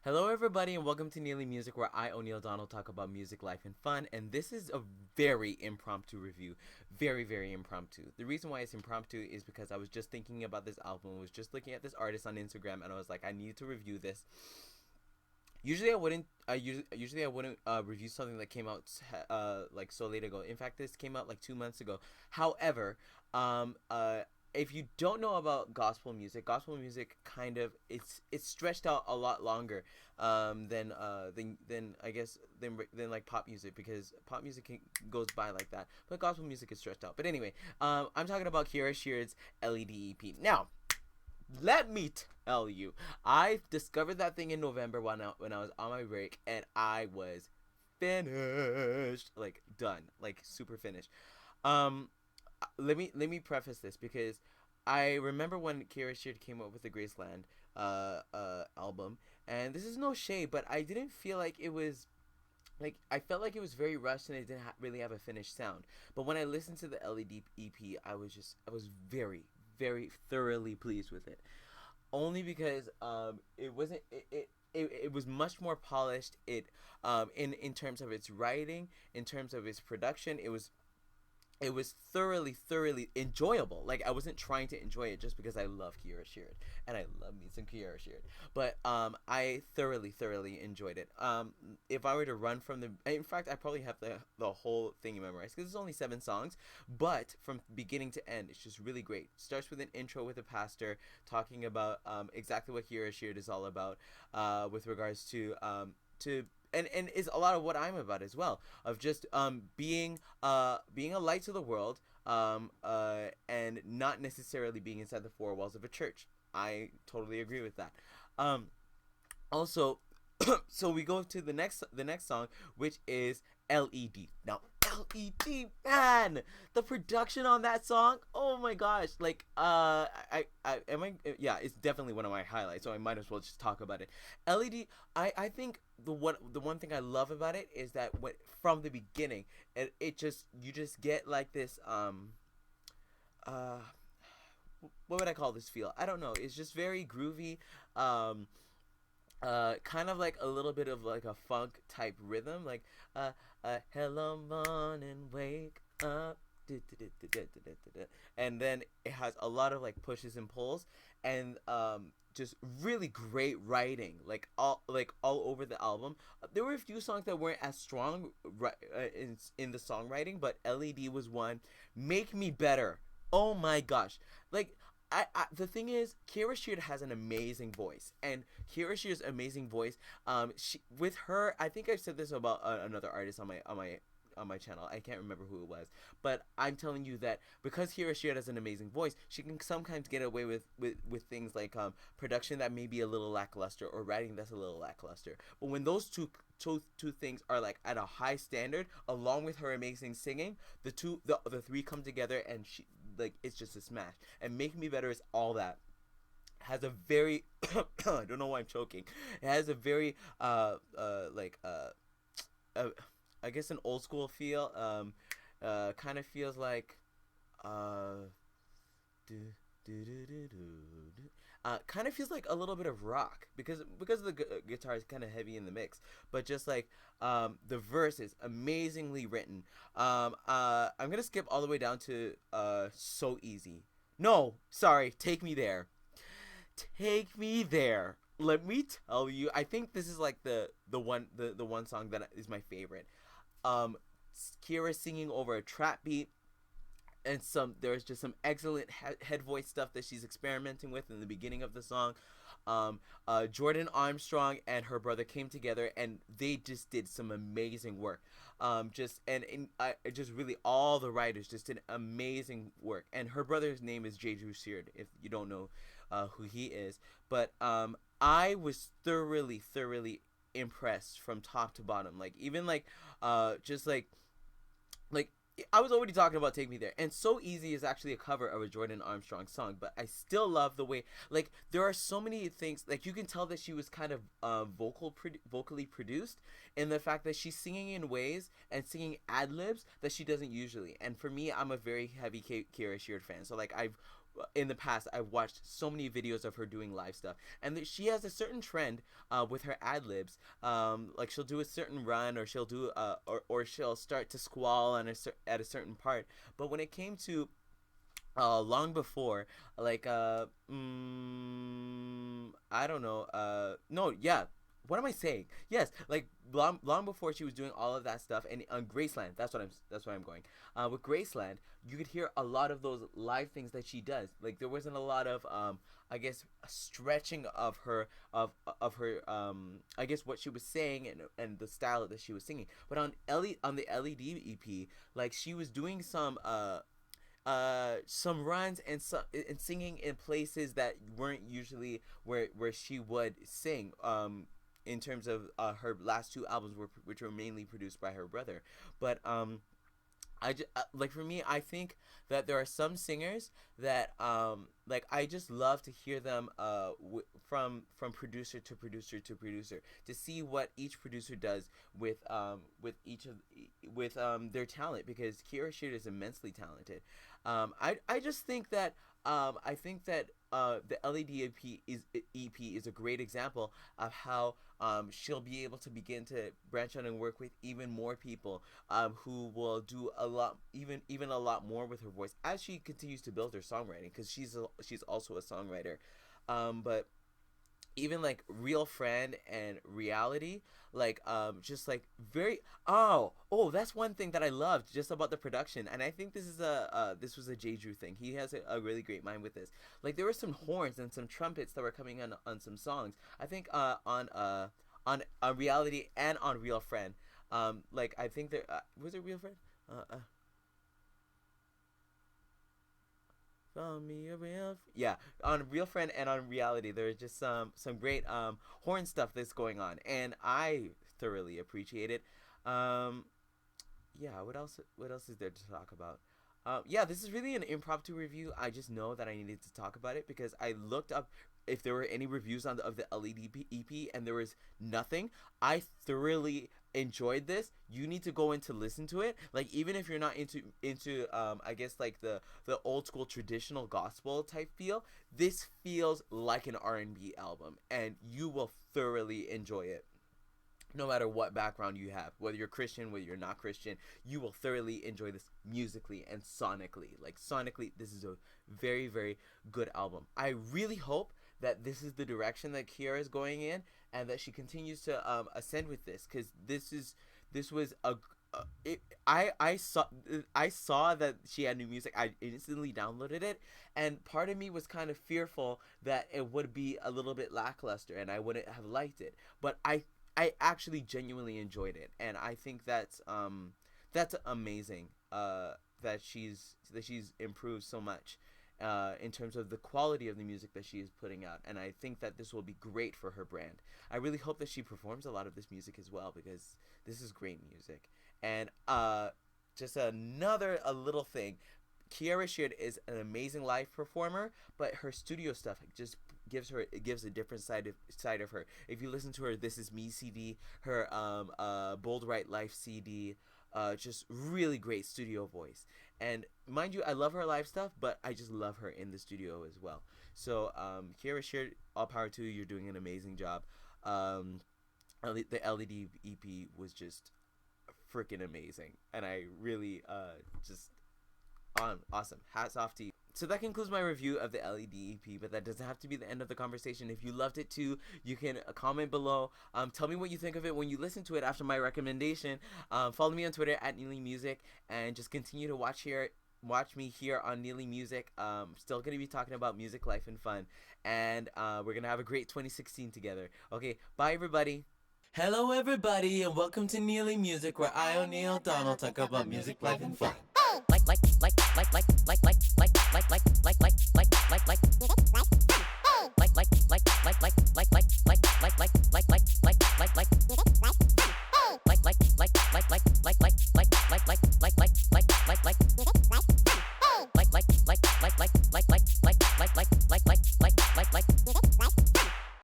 Hello, everybody, and welcome to Nearly Music, where I, O'Neill Donald, talk about music, life, and fun. And this is a very impromptu review. Very, very impromptu. The reason why it's impromptu is because I was just thinking about this album, was just looking at this artist on Instagram, and I was like, I need to review this. Usually I wouldn't. Usually I wouldn't review something that came out like so late ago. In fact, this came out like 2 months ago. However, um, uh, if you don't know about gospel music kind of it's stretched out a lot longer than I guess than like pop music, because pop music goes by like that, but gospel music is stretched out. But anyway, I'm talking about Kierra Sheard's LED EP. Now, let me tell you, I discovered that thing in November when I was on my break, and I was finished, like done, like super finished. Um, let me preface this because I remember when Kierra Sheard came up with the Graceland album, and this is no shade, but I didn't feel like it was like I felt like it was very rushed and it didn't really have a finished sound. But when I listened to the LED EP, I was very very thoroughly pleased with it. Only because it wasn't it was much more polished. In terms of its writing, in terms of its production, it was thoroughly enjoyable. Like, I wasn't trying to enjoy it just because I love Kierra Sheard, and I love me some Kierra Sheard. But I thoroughly enjoyed it. If I were to run from in fact, I probably have the whole thing memorized because it's only 7 songs. But from beginning to end, it's just really great. Starts with an intro with a pastor talking about exactly what Kierra Sheard is all about, with regards to and is a lot of what I'm about as well, of just being a light to the world, and not necessarily being inside the four walls of a church. I totally agree with that. Also, so we go to the next song, which is LED. Now, LED, man, the production on that song, oh my gosh, like yeah, it's definitely one of my highlights, so I might as well just talk about it. LED, I think the one thing I love about it is that from the beginning, it just you just get like this uh what would I call this feel? I don't know. It's just very groovy. Um, kind of like a little bit of like a funk type rhythm, like hello morning, wake up, and then it has a lot of like pushes and pulls, and just really great writing, like all over the album. There were a few songs that weren't as strong in the songwriting, but LED was one. Make Me Better. Oh my gosh, like the thing is, Kierra Sheard has an amazing voice, and Kierra Sheard's amazing voice. With her, I think I've said this about another artist on my channel. I can't remember who it was, but I'm telling you that because Kierra Sheard has an amazing voice, she can sometimes get away with things like production that may be a little lackluster, or writing that's a little lackluster. But when those two things are like at a high standard, along with her amazing singing, the three come together, and she, like, it's just a smash. And Make Me Better is all that. Has a very I don't know why I'm choking. It has a very uh I guess an old school feel. Kind of feels like uh do, kind of feels like a little bit of rock, because the guitar is kind of heavy in the mix, but just like the verse is amazingly written. I'm gonna skip all the way down to So Easy. No, sorry, Take Me There. Take Me There. Let me tell you, I think this is like the one song that is my favorite. um Kira singing over a trap beat, and there's just some excellent head voice stuff that she's experimenting with in the beginning of the song. Jordan Armstrong and her brother came together, and they just did some amazing work. Just really, all the writers just did amazing work. And her brother's name is Jeju Sheard, if you don't know who he is. But I was thoroughly impressed from top to bottom. Like, even like just like I was already talking about Take Me There, and So Easy is actually a cover of a Jordan Armstrong song, but I still love the way, like, there are so many things, like, you can tell that she was kind of vocally produced, in the fact that she's singing in ways and singing ad libs that she doesn't usually. And for me, I'm a very heavy Kierra Sheard fan, so like in the past I've watched so many videos of her doing live stuff, and she has a certain trend with her ad libs. Like she'll do a certain run, or she'll do or she'll start to squall on at a certain part. But when it came to long before, like I don't know, no, yeah, what am I saying? Yes, like long before she was doing all of that stuff, and on Graceland, that's what I'm going. With Graceland, you could hear a lot of those live things that she does. Like there wasn't a lot of I guess stretching of her I guess what she was saying, and the style that she was singing. But on the LED EP, like she was doing some runs and singing in places that weren't usually where she would sing. In terms of her last two albums, which were mainly produced by her brother. But like for me, I think that there are some singers that like I just love to hear them from producer to producer to producer, to see what each producer does with each of their talent, because Kierra Sheard is immensely talented. I just think that the LED EP is a great example of how she'll be able to begin to branch out and work with even more people who will do a lot, even a lot more with her voice as she continues to build her songwriting, because she's also a songwriter. But even like Real Friend and Reality, like just like very that's one thing that I loved just about the production, and I think this was a J. Drew thing. He has a really great mind with this. Like there were some horns and some trumpets that were coming on some songs. I think on Reality and on Real Friend. Like I think there was it Real Friend. Yeah, on Real Friend and on Reality, there's just some great horn stuff that's going on, and I thoroughly appreciate it. Yeah, what else is there to talk about? Yeah, this is really an impromptu review. I just know that I needed to talk about it because I looked up if there were any reviews of the LED EP, and there was nothing. I thoroughly enjoyed this. You need to go in to listen to it. Like even if you're not into I guess like the old school traditional gospel type feel, this feels like an R&B album, and you will thoroughly enjoy it. No matter what background you have, whether you're Christian, whether you're not Christian, you will thoroughly enjoy this musically and sonically. Like sonically, this is a very, very good album. I really hope that this is the direction that Kierra is going in, and that she continues to ascend with this, because I saw that she had new music. I instantly downloaded it, and part of me was kind of fearful that it would be a little bit lackluster and I wouldn't have liked it. But I actually genuinely enjoyed it, and I think that's amazing. That she's improved so much in terms of the quality of the music that she is putting out, and I think that this will be great for her brand. I really hope that she performs a lot of this music as well, because this is great music. And just a little thing, Kierra Sheard is an amazing live performer, but her studio stuff just gives a different side of her. If you listen to her This Is Me CD, her Bold Right Life CD, just really great studio voice. And mind you, I love her live stuff, but I just love her in the studio as well. So Kierra Sheard, all power to you. You're doing an amazing job. The LED EP was just freaking amazing, and I really just awesome. Hats off to you. So that concludes my review of the LED EP, but that doesn't have to be the end of the conversation. If you loved it too, you can comment below. Tell me what you think of it when you listen to it after my recommendation. Follow me on Twitter at Neely Music, and just continue to watch me here on Neely Music. Still going to be talking about music, life, and fun, and we're going to have a great 2016 together. Okay, bye everybody. Hello everybody, and welcome to Neely Music, where I, O'Neil Donald, talk about music, life, and fun.